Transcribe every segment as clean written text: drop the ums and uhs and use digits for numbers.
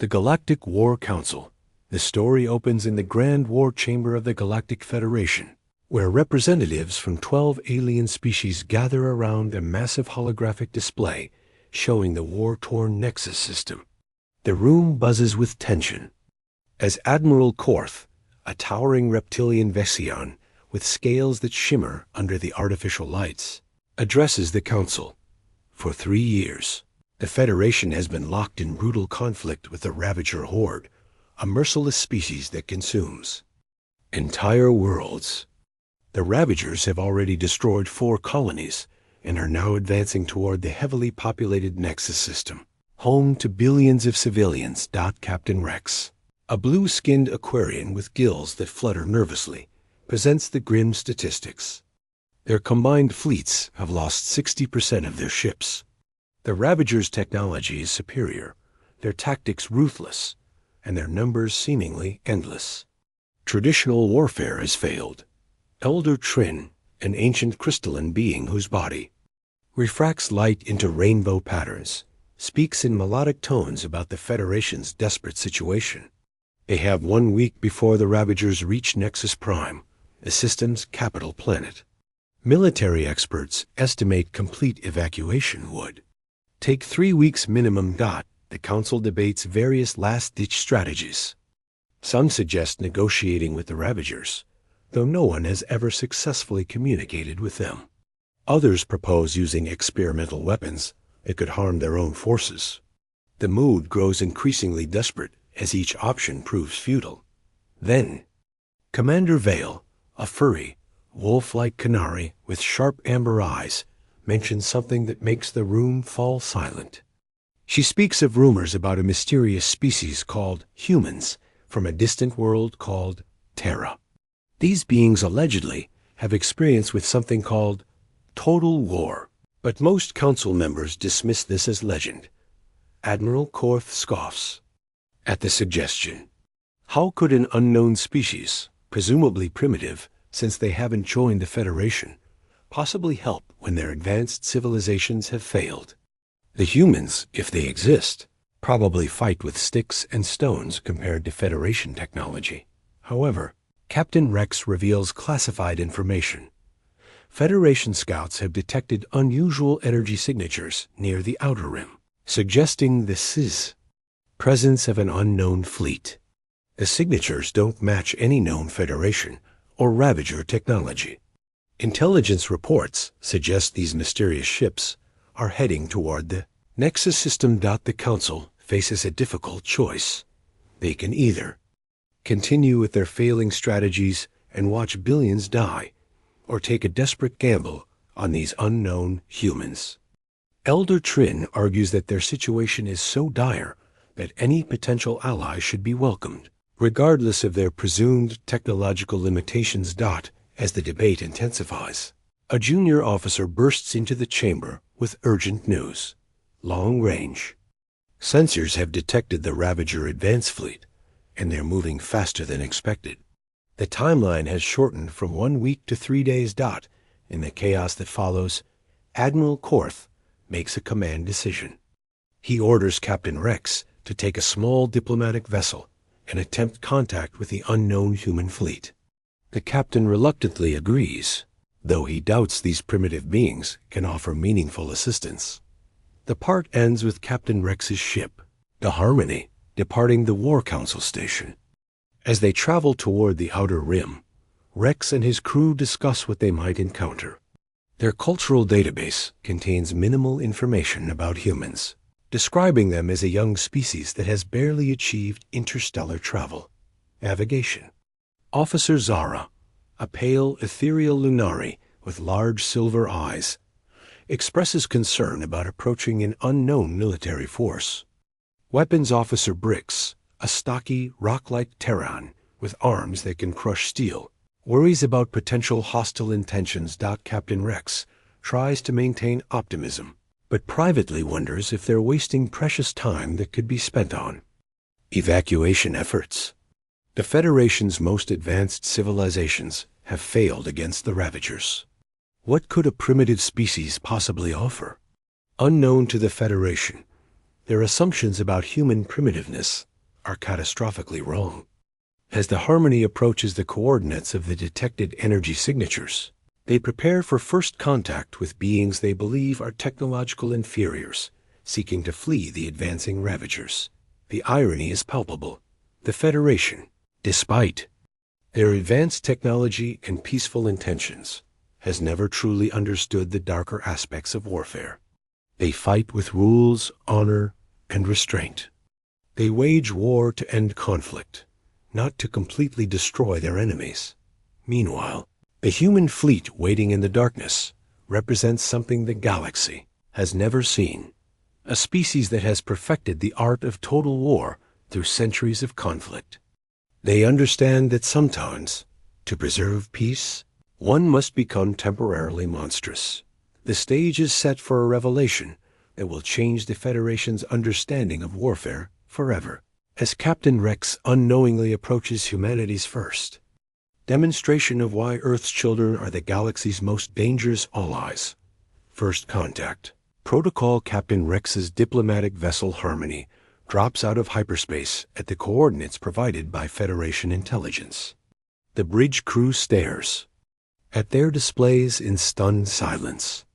The Galactic War Council. The story opens in the Grand War Chamber of the Galactic Federation, where representatives from 12 alien species gather around a massive holographic display showing the war-torn Nexus system. The room buzzes with tension as Admiral Korth, a towering reptilian Vexion with scales that shimmer under the artificial lights, addresses the Council. For 3 years, the Federation has been locked in brutal conflict with the Ravager Horde, a merciless species that consumes entire worlds. The Ravagers have already destroyed 4 colonies and are now advancing toward the heavily populated Nexus system, home to billions of civilians. Captain Rex, a blue-skinned Aquarian with gills that flutter nervously, presents the grim statistics. Their combined fleets have lost 60% of their ships. The Ravagers' technology is superior, their tactics ruthless, and their numbers seemingly endless. Traditional warfare has failed. Elder Trin, an ancient crystalline being whose body refracts light into rainbow patterns, speaks in melodic tones about the Federation's desperate situation. They have 1 week before the Ravagers reach Nexus Prime, the system's capital planet. Military experts estimate complete evacuation would take 3 weeks minimum. The Council debates various last-ditch strategies. Some suggest negotiating with the Ravagers, though no one has ever successfully communicated with them. Others propose using experimental weapons that could harm their own forces. The mood grows increasingly desperate as each option proves futile. Then, Commander Vale, a furry, wolf-like canary with sharp amber eyes, mentions something that makes the room fall silent. She speaks of rumors about a mysterious species called humans from a distant world called Terra. These beings allegedly have experience with something called total war, but most Council members dismiss this as legend. Admiral Korth scoffs at the suggestion. How could an unknown species, presumably primitive since they haven't joined the Federation, possibly help when their advanced civilizations have failed? The humans, if they exist, probably fight with sticks and stones compared to Federation technology. However, Captain Rex reveals classified information. Federation scouts have detected unusual energy signatures near the outer rim, suggesting the presence of an unknown fleet. The signatures don't match any known Federation or Ravager technology. Intelligence reports suggest these mysterious ships are heading toward the Nexus system. The Council faces a difficult choice. They can either continue with their failing strategies and watch billions die, or take a desperate gamble on these unknown humans. Elder Trin argues that their situation is so dire that any potential ally should be welcomed, regardless of their presumed technological limitations. As the debate intensifies, a junior officer bursts into the chamber with urgent news. Long range. Sensors have detected the Ravager advance fleet, and they're moving faster than expected. The timeline has shortened from 1 week to 3 days. In the chaos that follows, Admiral Korth makes a command decision. He orders Captain Rex to take a small diplomatic vessel and attempt contact with the unknown human fleet. The captain reluctantly agrees, though he doubts these primitive beings can offer meaningful assistance. The part ends with Captain Rex's ship, the Harmony, departing the War Council station. As they travel toward the outer rim, Rex and his crew discuss what they might encounter. Their cultural database contains minimal information about humans, describing them as a young species that has barely achieved interstellar travel, navigation. Officer Zara, a pale, ethereal Lunari with large silver eyes, expresses concern about approaching an unknown military force. Weapons Officer Brix, a stocky, rock-like Terran with arms that can crush steel, worries about potential hostile intentions. Captain Rex tries to maintain optimism, but privately wonders if they're wasting precious time that could be spent on evacuation efforts. The Federation's most advanced civilizations have failed against the Ravagers. What could a primitive species possibly offer? Unknown to the Federation, their assumptions about human primitiveness are catastrophically wrong. As the Harmony approaches the coordinates of the detected energy signatures, they prepare for first contact with beings they believe are technological inferiors, seeking to flee the advancing Ravagers. The irony is palpable. The Federation, despite their advanced technology and peaceful intentions, has never truly understood the darker aspects of warfare. They fight with rules, honor, and restraint. They wage war to end conflict, not to completely destroy their enemies. Meanwhile, the human fleet waiting in the darkness represents something the galaxy has never seen, a species that has perfected the art of total war through centuries of conflict. They understand that sometimes, to preserve peace, one must become temporarily monstrous. The stage is set for a revelation that will change the Federation's understanding of warfare forever, as Captain Rex unknowingly approaches humanity's first demonstration of why Earth's children are the galaxy's most dangerous allies. First contact. Protocol Captain Rex's diplomatic vessel Harmony drops out of hyperspace at the coordinates provided by Federation intelligence. The bridge crew stares at their displays in stunned silence.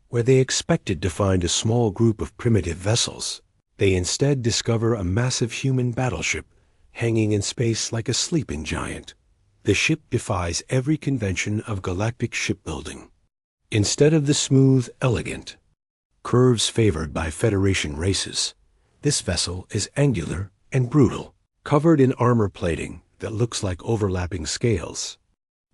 Where they expected to find a small group of primitive vessels, they instead discover a massive human battleship hanging in space like a sleeping giant. The ship defies every convention of galactic shipbuilding. Instead of the smooth, elegant curves favored by Federation races, this vessel is angular and brutal, covered in armor plating that looks like overlapping scales.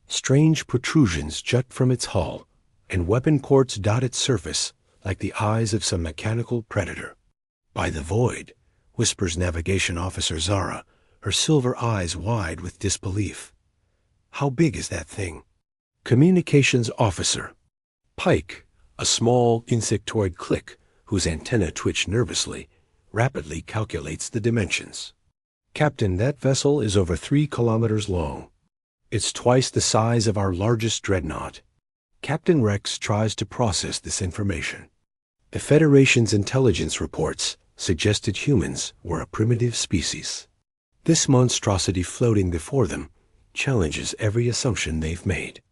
Strange protrusions jut from its hull, and weapon ports dot its surface like the eyes of some mechanical predator. "By the void," whispers Navigation Officer Zara, her silver eyes wide with disbelief. "How big is that thing?" Communications Officer Pike, a small insectoid click whose antennae twitch nervously, rapidly calculates the dimensions. "Captain, that vessel is over 3 kilometers long. It's twice the size of our largest dreadnought." Captain Rex tries to process this information. The Federation's intelligence reports suggested humans were a primitive species. This monstrosity floating before them challenges every assumption they've made.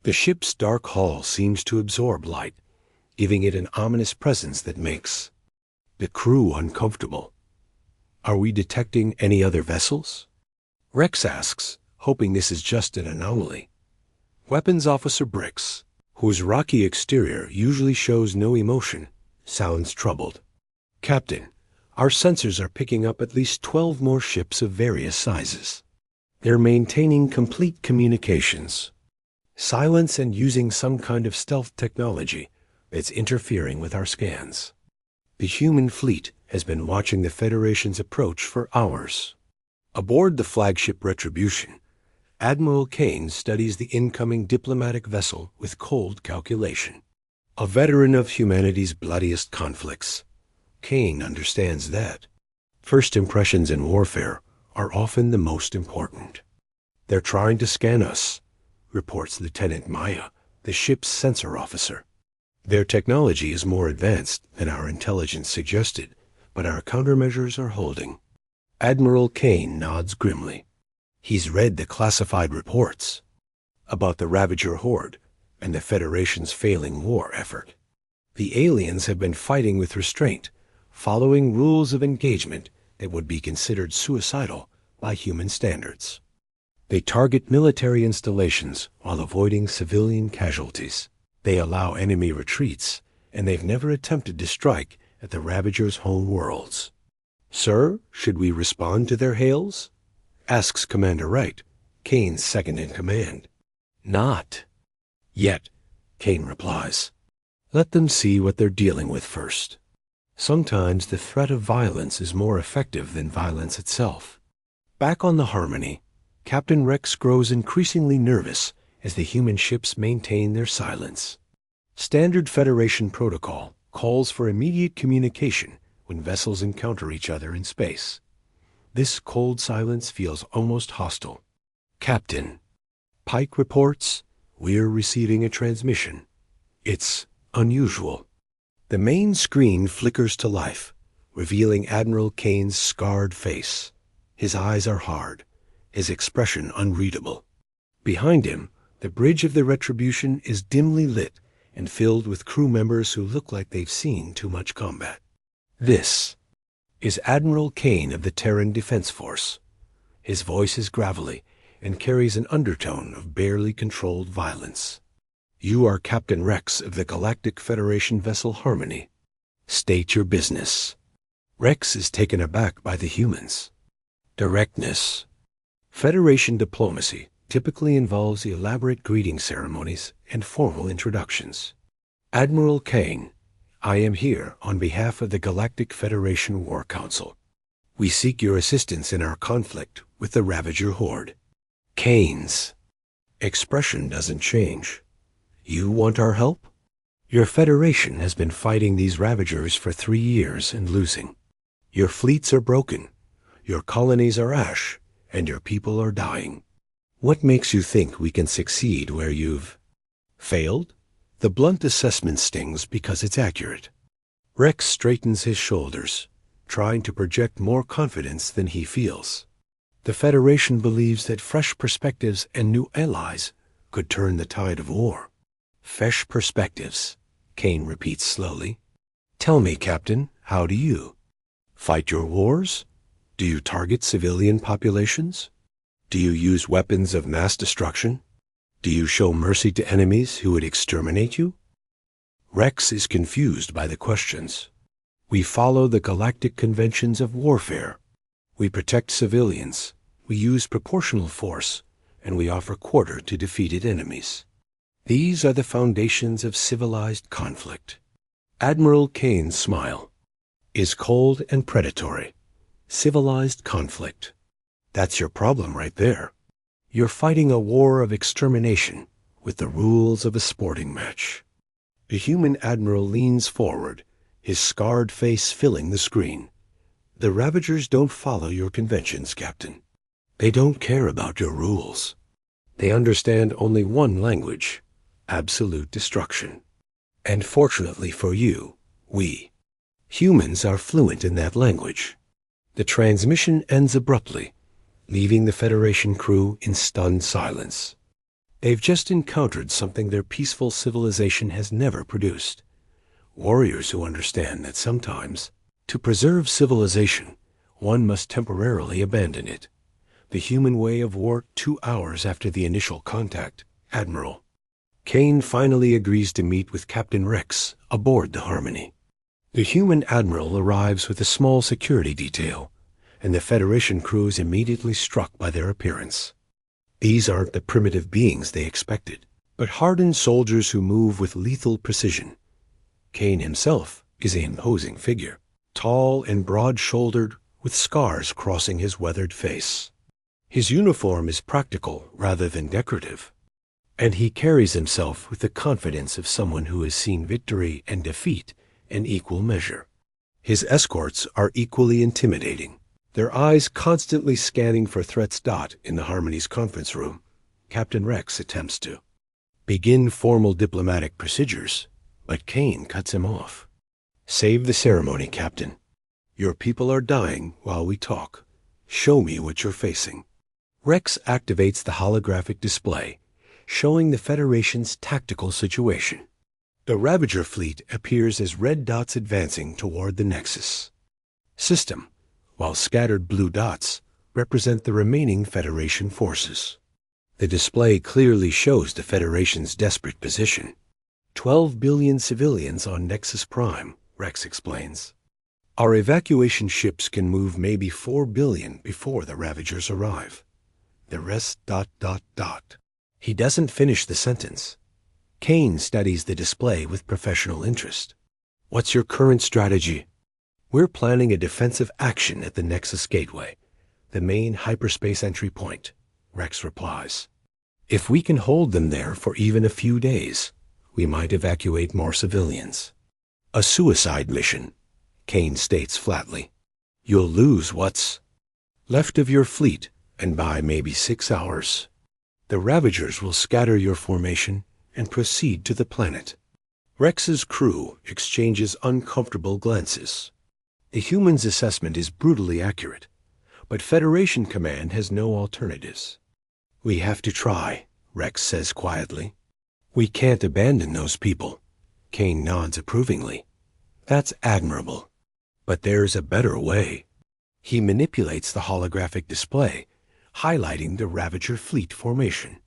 The ship's dark hull seems to absorb light, giving it an ominous presence that makes the crew uncomfortable. "Are we detecting any other vessels?" Rex asks, hoping this is just an anomaly. Weapons Officer Brix, whose rocky exterior usually shows no emotion, sounds troubled. "Captain, our sensors are picking up at least 12 more ships of various sizes. They're maintaining complete communications, silence, and using some kind of stealth technology that's interfering with our scans. The human fleet has been watching the Federation's approach for hours." Aboard the flagship Retribution, Admiral Kane studies the incoming diplomatic vessel with cold calculation. A veteran of humanity's bloodiest conflicts, Kane understands that first impressions in warfare are often the most important. "They're trying to scan us," reports Lieutenant Maya, the ship's sensor officer. "Their technology is more advanced than our intelligence suggested, but our countermeasures are holding." Admiral Kane nods grimly. He's read the classified reports about the Ravager horde and the Federation's failing war effort. The aliens have been fighting with restraint, following rules of engagement that would be considered suicidal by human standards. They target military installations while avoiding civilian casualties. They allow enemy retreats, and they've never attempted to strike at the Ravagers' home worlds. "Sir, should we respond to their hails?" asks Commander Wright, Kane's second-in-command. "Not yet," Kane replies. "Let them see what they're dealing with first." Sometimes the threat of violence is more effective than violence itself. Back on the Harmony, Captain Rex grows increasingly nervous as the human ships maintain their silence. Standard Federation protocol calls for immediate communication when vessels encounter each other in space. This cold silence feels almost hostile. "Captain," Pike reports, "we're receiving a transmission. It's unusual." The main screen flickers to life, revealing Admiral Kane's scarred face. His eyes are hard, his expression unreadable. Behind him, the bridge of the Retribution is dimly lit and filled with crew members who look like they've seen too much combat. This is Admiral Kane of the Terran Defense Force. His voice is gravelly and carries an undertone of barely controlled violence. You are Captain Rex of the Galactic Federation vessel Harmony. State your business. Rex is taken aback by the humans. Directness. Federation diplomacy typically involves elaborate greeting ceremonies and formal introductions. Admiral Kane, I am here on behalf of the Galactic Federation War Council. We seek your assistance in our conflict with the Ravager Horde. Kane's expression doesn't change. You want our help? Your Federation has been fighting these Ravagers for 3 years and losing. Your fleets are broken, your colonies are ash, and your people are dying. What makes you think we can succeed where you've failed? The blunt assessment stings because it's accurate. Rex straightens his shoulders, trying to project more confidence than he feels. The Federation believes that fresh perspectives and new allies could turn the tide of war. Fresh perspectives, Kane repeats slowly. Tell me, Captain, how do you fight your wars? Do you target civilian populations? Do you use weapons of mass destruction? Do you show mercy to enemies who would exterminate you? Rex is confused by the questions. We follow the galactic conventions of warfare. We protect civilians, we use proportional force, and we offer quarter to defeated enemies. These are the foundations of civilized conflict. Admiral Kane's smile is cold and predatory. Civilized conflict. That's your problem right there. You're fighting a war of extermination with the rules of a sporting match. The human admiral leans forward, his scarred face filling the screen. The Ravagers don't follow your conventions, Captain. They don't care about your rules. They understand only one language, absolute destruction. And fortunately for you, we humans are fluent in that language. The transmission ends abruptly, leaving the Federation crew in stunned silence. They've just encountered something their peaceful civilization has never produced. Warriors who understand that sometimes, to preserve civilization, one must temporarily abandon it. The human way of war 2 hours after the initial contact, Admiral. Kane finally agrees to meet with Captain Rex aboard the Harmony. The human admiral arrives with a small security detail, and the Federation crew is immediately struck by their appearance. These aren't the primitive beings they expected, but hardened soldiers who move with lethal precision. Kane himself is an imposing figure, tall and broad-shouldered, with scars crossing his weathered face. His uniform is practical rather than decorative, and he carries himself with the confidence of someone who has seen victory and defeat in equal measure. His escorts are equally intimidating, their eyes constantly scanning for threats. In the Harmony's conference room, Captain Rex attempts to begin formal diplomatic procedures, but Kane cuts him off. Save the ceremony, Captain. Your people are dying while we talk. Show me what you're facing. Rex activates the holographic display, showing the Federation's tactical situation. The Ravager fleet appears as red dots advancing toward the Nexus system, while scattered blue dots represent the remaining Federation forces. The display clearly shows the Federation's desperate position. 12 billion civilians on Nexus Prime, Rex explains. Our evacuation ships can move maybe 4 billion before the Ravagers arrive. The rest ... He doesn't finish the sentence. Kane studies the display with professional interest. What's your current strategy? We're planning a defensive action at the Nexus Gateway, the main hyperspace entry point, Rex replies. If we can hold them there for even a few days, we might evacuate more civilians. A suicide mission, Kane states flatly. You'll lose what's left of your fleet, and by maybe 6 hours. The Ravagers will scatter your formation and proceed to the planet. Rex's crew exchanges uncomfortable glances. The human's assessment is brutally accurate, But Federation Command has no alternatives. We have to try, Rex says quietly. We can't abandon those people. Kane nods approvingly. That's admirable. But there's a better way. He manipulates the holographic display, highlighting the Ravager fleet formation.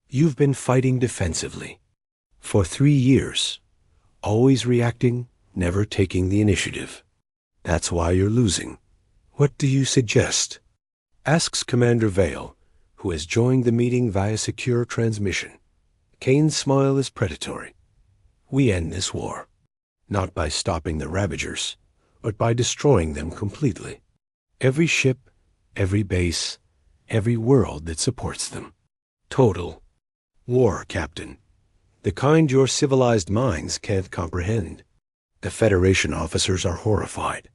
You've been fighting defensively. For 3 years. Always reacting, never taking the initiative. That's why you're losing. What do you suggest? Asks Commander Vale, who has joined the meeting via secure transmission. Kane's smile is predatory. We end this war. Not by stopping the Ravagers, but by destroying them completely. Every ship, every base, every world that supports them. Total war, Captain. The kind your civilized minds can't comprehend. The Federation officers are horrified.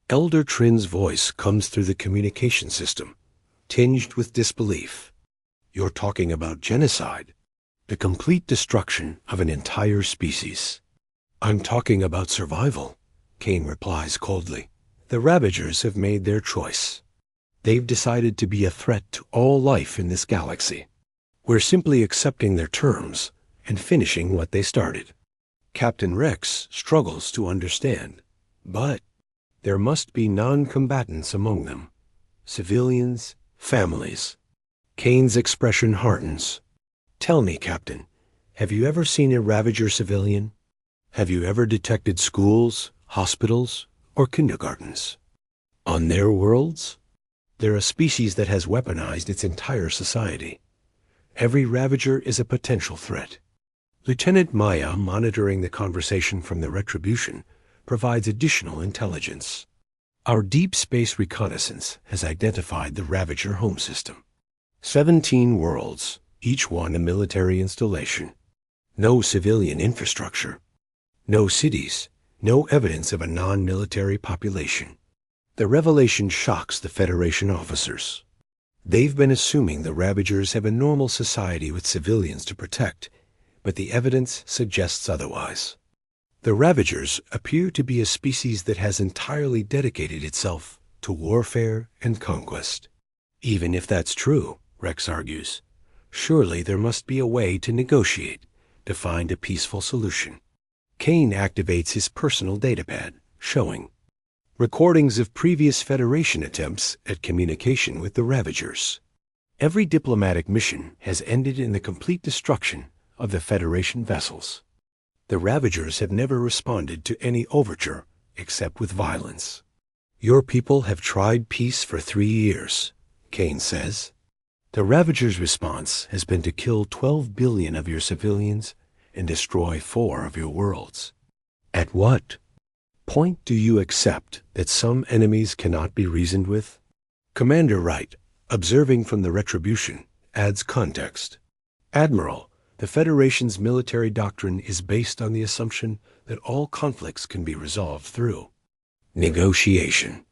Elder Trin's voice comes through the communication system, tinged with disbelief. You're talking about genocide, the complete destruction of an entire species. I'm talking about survival, Kane replies coldly. The Ravagers have made their choice. They've decided to be a threat to all life in this galaxy. We're simply accepting their terms and finishing what they started. Captain Rex struggles to understand, but there must be non-combatants among them. Civilians, families. Kane's expression hardens. Tell me, Captain, have you ever seen a Ravager civilian? Have you ever detected schools, hospitals, or kindergartens? On their worlds? They're a species that has weaponized its entire society. Every Ravager is a potential threat. Lieutenant Maya, monitoring the conversation from the Retribution, provides additional intelligence. Our deep space reconnaissance has identified the Ravager home system. 17 worlds, each one a military installation. No civilian infrastructure. No cities. No evidence of a non-military population. The revelation shocks the Federation officers. They've been assuming the Ravagers have a normal society with civilians to protect, but the evidence suggests otherwise. The Ravagers appear to be a species that has entirely dedicated itself to warfare and conquest. Even if that's true, Rex argues, surely there must be a way to negotiate, to find a peaceful solution. Kane activates his personal datapad, showing recordings of previous Federation attempts at communication with the Ravagers. Every diplomatic mission has ended in the complete destruction of the Federation vessels. The Ravagers have never responded to any overture except with violence. Your people have tried peace for 3 years, Kane says. The Ravagers' response has been to kill 12 billion of your civilians and destroy 4 of your worlds. At what point do you accept that some enemies cannot be reasoned with? Commander Wright, observing from the Retribution, adds context. Admiral, the Federation's military doctrine is based on the assumption that all conflicts can be resolved through negotiation.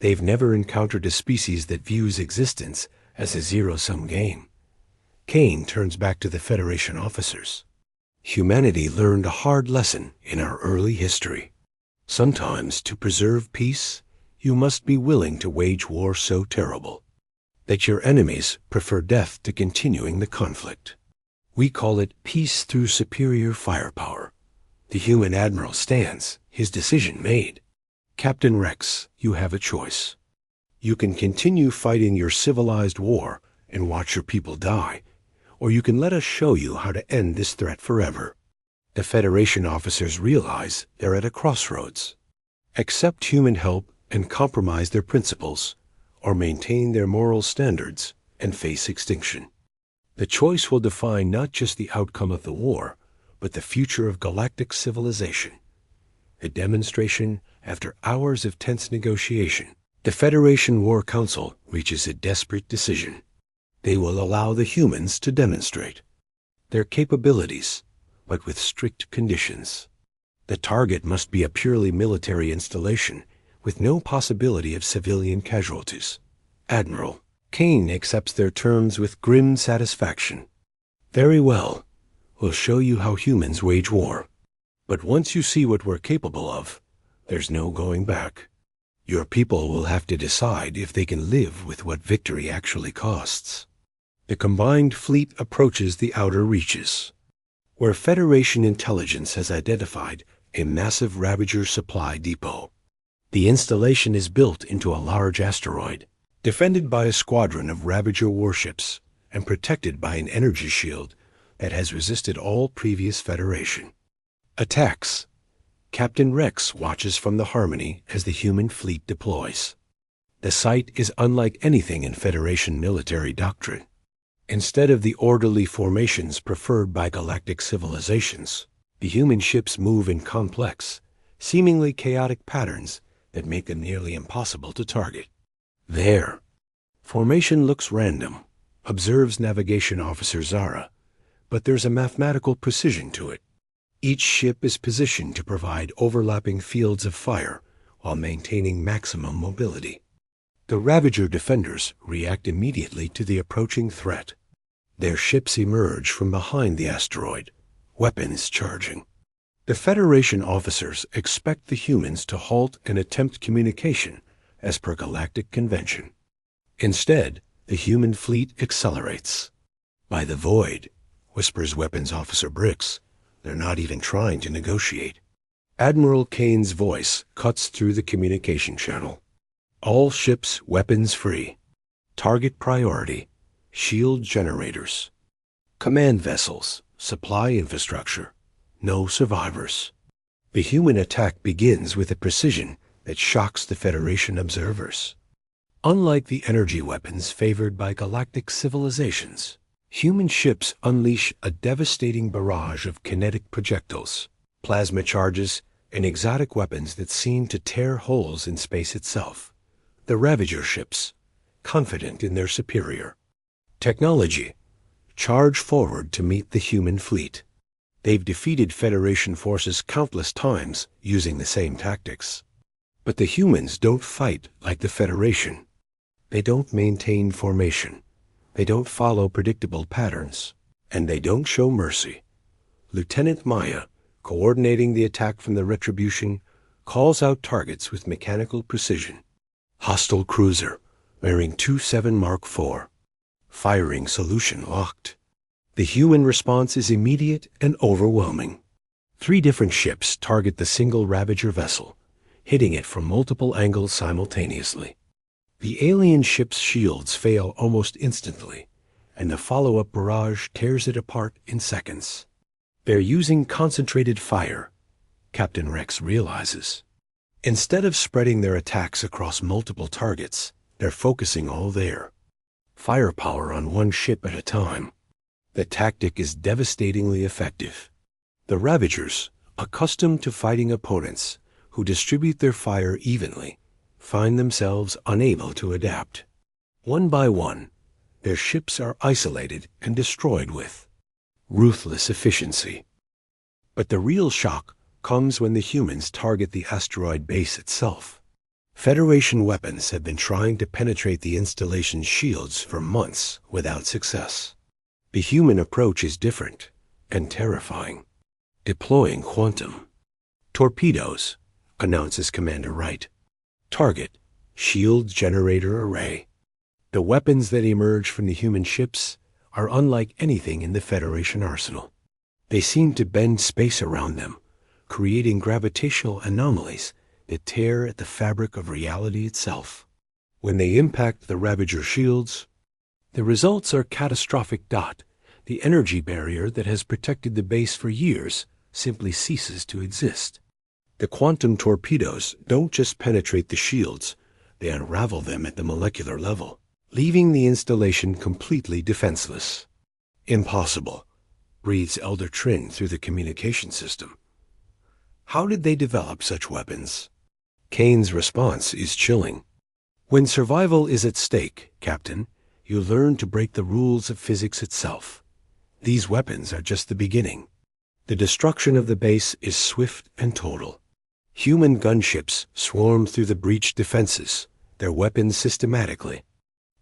They've never encountered a species that views existence as a zero-sum game. Kane turns back to the Federation officers. Humanity learned a hard lesson in our early history. Sometimes, to preserve peace, you must be willing to wage war so terrible that your enemies prefer death to continuing the conflict. We call it peace through superior firepower. The human admiral stands, his decision made. Captain Rex, you have a choice. You can continue fighting your civilized war and watch your people die, or you can let us show you how to end this threat forever. The Federation officers realize they're at a crossroads. Accept human help and compromise their principles, or maintain their moral standards and face extinction. The choice will define not just the outcome of the war, but the future of galactic civilization. A demonstration after hours of tense negotiation. The Federation War Council reaches a desperate decision. They will allow the humans to demonstrate their capabilities, but with strict conditions. The target must be a purely military installation with no possibility of civilian casualties. Admiral, Kane accepts their terms with grim satisfaction. Very well. We'll show you how humans wage war. But once you see what we're capable of, there's no going back. Your people will have to decide if they can live with what victory actually costs. The combined fleet approaches the outer reaches, where Federation intelligence has identified a massive Ravager supply depot. The installation is built into a large asteroid, defended by a squadron of Ravager warships and protected by an energy shield that has resisted all previous Federation attacks. Captain Rex watches from the Harmony as the human fleet deploys. The site is unlike anything in Federation military doctrine. Instead of the orderly formations preferred by galactic civilizations, the human ships move in complex, seemingly chaotic patterns that make them nearly impossible to target. There, formation looks random, observes Navigation Officer Zara, but there's a mathematical precision to it. Each ship is positioned to provide overlapping fields of fire while maintaining maximum mobility. The Ravager defenders react immediately to the approaching threat. Their ships emerge from behind the asteroid, weapons charging. The Federation officers expect the humans to halt and attempt communication as per galactic convention. Instead, the human fleet accelerates. "By the void," whispers Weapons Officer Brix. "They're not even trying to negotiate." Admiral Kane's voice cuts through the communication channel. "All ships weapons free. Target priority, shield generators. Command vessels, supply infrastructure. No survivors." The human attack begins with a precision that shocks the Federation observers. Unlike the energy weapons favored by galactic civilizations, human ships unleash a devastating barrage of kinetic projectiles, plasma charges, and exotic weapons that seem to tear holes in space itself. The Ravager ships, confident in their superior technology, charge forward to meet the human fleet. They've defeated Federation forces countless times using the same tactics. But the humans don't fight like the Federation. They don't maintain formation. They don't follow predictable patterns. And they don't show mercy. Lieutenant Maya, coordinating the attack from the Retribution, calls out targets with mechanical precision. Hostile cruiser, bearing 27 Mark IV. Firing solution locked. The human response is immediate and overwhelming. 3 different ships target the single Ravager vessel, hitting it from multiple angles simultaneously. The alien ship's shields fail almost instantly, and the follow-up barrage tears it apart in seconds. They're using concentrated fire, Captain Rex realizes. Instead of spreading their attacks across multiple targets, they're focusing all there. Firepower on one ship at a time. The tactic is devastatingly effective. The Ravagers, accustomed to fighting opponents who distribute their fire evenly, find themselves unable to adapt. One by one, their ships are isolated and destroyed with ruthless efficiency. But the real shock comes when the humans target the asteroid base itself. Federation weapons have been trying to penetrate the installation's shields for months without success. The human approach is different and terrifying. Deploying quantum torpedoes, announces Commander Wright. Target, shield generator array. The weapons that emerge from the human ships are unlike anything in the Federation arsenal. They seem to bend space around them, creating gravitational anomalies that tear at the fabric of reality itself. When they impact the Ravager shields, the results are catastrophic. The energy barrier that has protected the base for years simply ceases to exist. The quantum torpedoes don't just penetrate the shields, they unravel them at the molecular level, leaving the installation completely defenseless. "Impossible," breathes Elder Trin through the communication system. "How did they develop such weapons?" Kane's response is chilling. "When survival is at stake, Captain, you learn to break the rules of physics itself. These weapons are just the beginning. The destruction of the base is swift and total. Human gunships swarm through the breached defenses, their weapons systematically,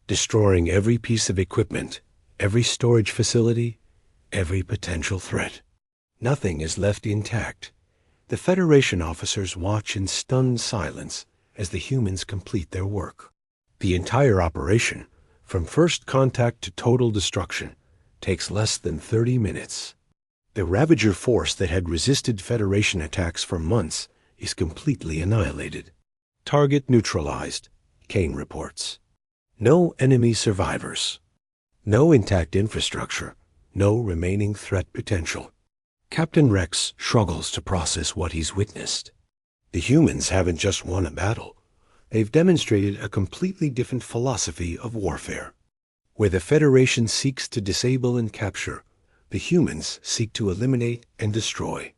destroying every piece of equipment, every storage facility, every potential threat. Nothing is left intact. The Federation officers watch in stunned silence as the humans complete their work. The entire operation, from first contact to total destruction, takes less than 30 minutes. The Ravager force that had resisted Federation attacks for months is completely annihilated. Target neutralized, Kane reports. No enemy survivors. No intact infrastructure. No remaining threat potential. Captain Rex struggles to process what he's witnessed. The humans haven't just won a battle. They've demonstrated a completely different philosophy of warfare. Where the Federation seeks to disable and capture, the humans seek to eliminate and destroy.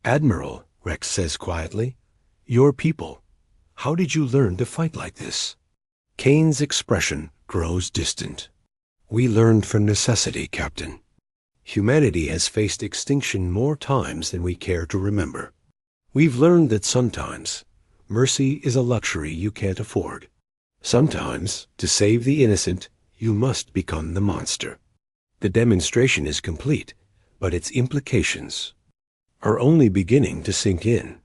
Admiral, Rex says quietly, your people, how did you learn to fight like this? Kane's expression grows distant. We learned from necessity, Captain. Humanity has faced extinction more times than we care to remember. We've learned that sometimes mercy is a luxury you can't afford. Sometimes, to save the innocent, you must become the monster. The demonstration is complete, but its implications are only beginning to sink in.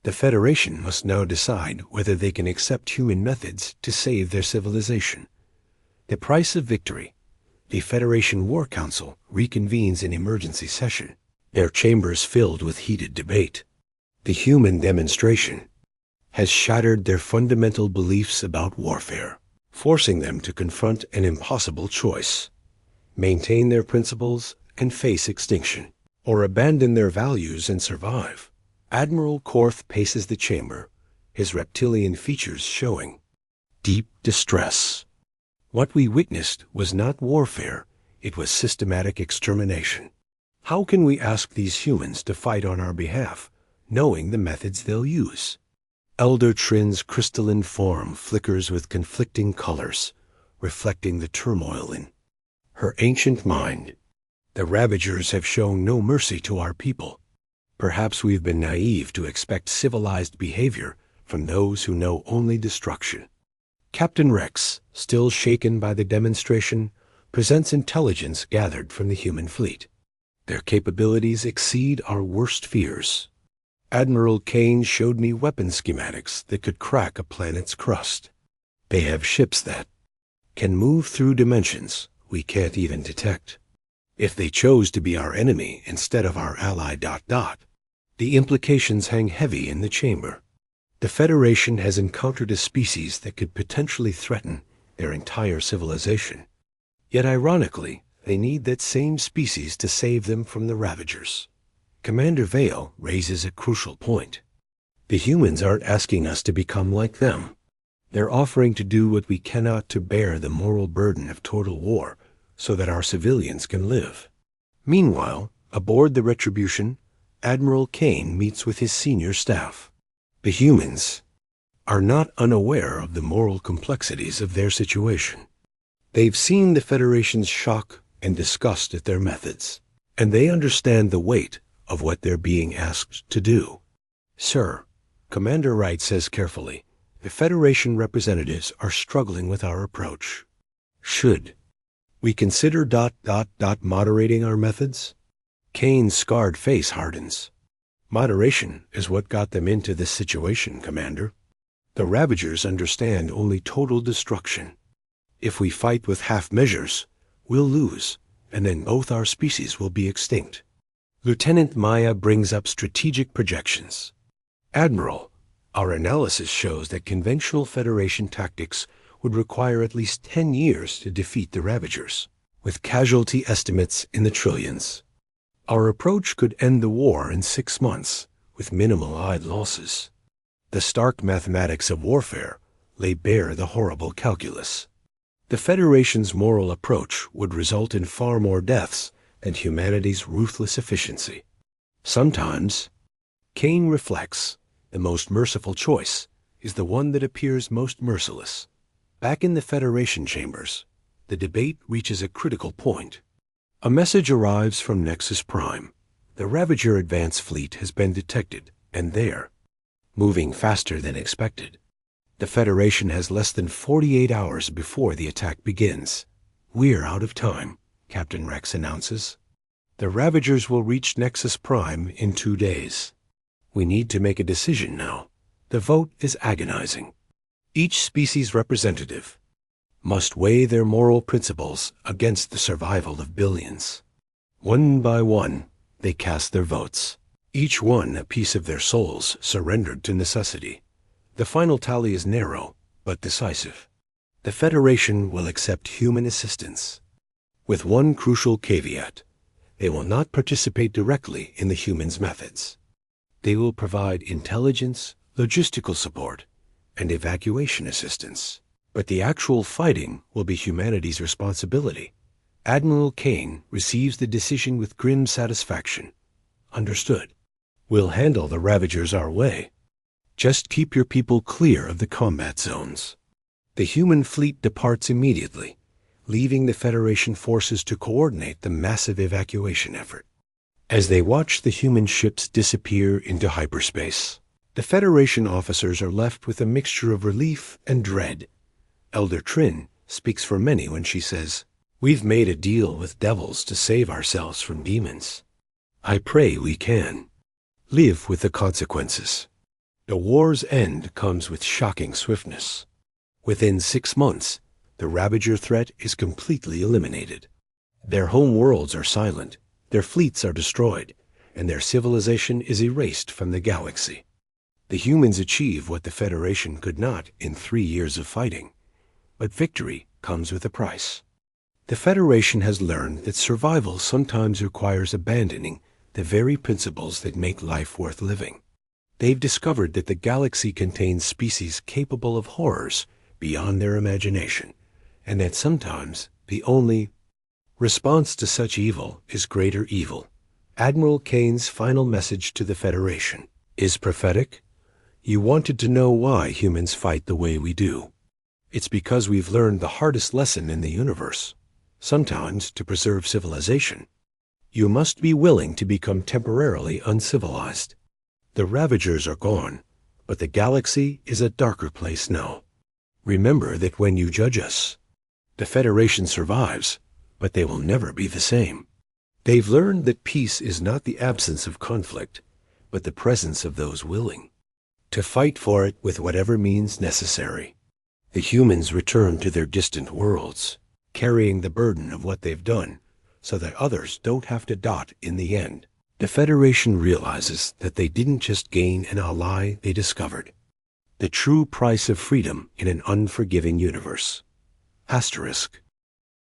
The Federation must now decide whether they can accept human methods to save their civilization. The price of victory. The Federation War Council reconvenes in emergency session, their chambers filled with heated debate. The human demonstration has shattered their fundamental beliefs about warfare, forcing them to confront an impossible choice: maintain their principles and face extinction, or abandon their values and survive. Admiral Korth paces the chamber, his reptilian features showing deep distress. What we witnessed was not warfare, it was systematic extermination. How can we ask these humans to fight on our behalf, knowing the methods they'll use? Elder Trin's crystalline form flickers with conflicting colors, reflecting the turmoil in her ancient mind. The Ravagers have shown no mercy to our people. Perhaps we've been naive to expect civilized behavior from those who know only destruction. Captain Rex, still shaken by the demonstration, presents intelligence gathered from the human fleet. Their capabilities exceed our worst fears. Admiral Kane showed me weapon schematics that could crack a planet's crust. They have ships that can move through dimensions we can't even detect. If they chose to be our enemy instead of our ally... The implications hang heavy in the chamber. The Federation has encountered a species that could potentially threaten their entire civilization. Yet ironically, they need that same species to save them from the Ravagers. Commander Vale raises a crucial point. The humans aren't asking us to become like them. They're offering to do what we cannot to bear the moral burden of total war so that our civilians can live. Meanwhile, aboard the Retribution, Admiral Kane meets with his senior staff. The humans are not unaware of the moral complexities of their situation. They've seen the Federation's shock and disgust at their methods, and they understand the weight of what they're being asked to do. Sir, Commander Wright says carefully, the Federation representatives are struggling with our approach. Should we consider... moderating our methods? Kane's scarred face hardens. Moderation is what got them into this situation, Commander. The Ravagers understand only total destruction. If we fight with half measures, we'll lose, and then both our species will be extinct. Lieutenant Maya brings up strategic projections. Admiral, our analysis shows that conventional Federation tactics would require at least 10 years to defeat the Ravagers, with casualty estimates in the trillions. Our approach could end the war in 6 months, with minimal aid losses. The stark mathematics of warfare lay bare the horrible calculus. The Federation's moral approach would result in far more deaths than humanity's ruthless efficiency. Sometimes, Kane reflects, the most merciful choice is the one that appears most merciless. Back in the Federation chambers, the debate reaches a critical point. A message arrives from Nexus Prime. The Ravager advance fleet has been detected, and they're moving faster than expected. The Federation has less than 48 hours before the attack begins. We're out of time, Captain Rex announces. The Ravagers will reach Nexus Prime in 2 days. We need to make a decision now. The vote is agonizing. Each species representative must weigh their moral principles against the survival of billions. One by one, they cast their votes, each one a piece of their souls surrendered to necessity. The final tally is narrow, but decisive. The Federation will accept human assistance, with one crucial caveat. They will not participate directly in the humans' methods. They will provide intelligence, logistical support, and evacuation assistance. But the actual fighting will be humanity's responsibility. Admiral Kane receives the decision with grim satisfaction. Understood. We'll handle the Ravagers our way. Just keep your people clear of the combat zones. The human fleet departs immediately, leaving the Federation forces to coordinate the massive evacuation effort. As they watch the human ships disappear into hyperspace, the Federation officers are left with a mixture of relief and dread. Elder Trin speaks for many when she says, "We've made a deal with devils to save ourselves from demons. I pray we can live with the consequences." The war's end comes with shocking swiftness. Within 6 months, the Ravager threat is completely eliminated. Their home worlds are silent, their fleets are destroyed, and their civilization is erased from the galaxy. The humans achieve what the Federation could not in 3 years of fighting. But victory comes with a price. The Federation has learned that survival sometimes requires abandoning the very principles that make life worth living. They've discovered that the galaxy contains species capable of horrors beyond their imagination, and that sometimes the only response to such evil is greater evil. Admiral Kane's final message to the Federation is prophetic. You wanted to know why humans fight the way we do. It's because we've learned the hardest lesson in the universe. Sometimes, to preserve civilization, you must be willing to become temporarily uncivilized. The Ravagers are gone, but the galaxy is a darker place now. Remember that when you judge us, the Federation survives, but they will never be the same. They've learned that peace is not the absence of conflict, but the presence of those willing to fight for it with whatever means necessary. The humans return to their distant worlds, carrying the burden of what they've done, so that others don't have to dot in the end. The Federation realizes that they didn't just gain an ally, they discovered the true price of freedom in an unforgiving universe. Asterisk.